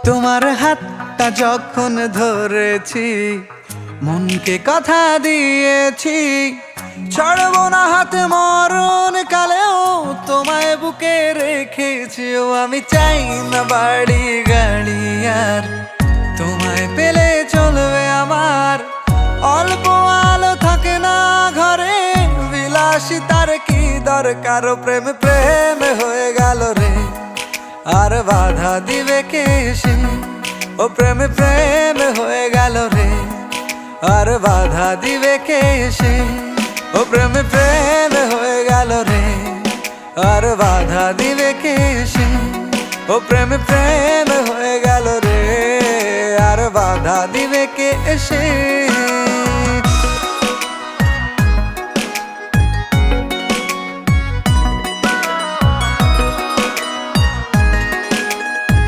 তোমার হাতটা যখন ধরেছি, মনকে কথা দিয়েছি, ছাড়বো না হাতে মরণ কালেও তোমায় বুকে রেখেছি। ও আমি চাই না বাড়ি গাড়ি আর, তোমায় পেলে চলবে আমার। অল্প আলো থাকে না ঘরে, বিলাসিতার কি দরকার? প্রেম প্রেম হয়ে গেল রে, আর বাধা দিবে কে এসে? ও প্রেম প্রেম হয়ে গেল রে, আর বাধা দিবে কে এসে? ও প্রেম প্রেম হয়ে গেল রে, আর বাধা দিবে কে এসে? ও প্রেম প্রেম হয়ে গেল রে, আর বাধা দিবে কে এসে?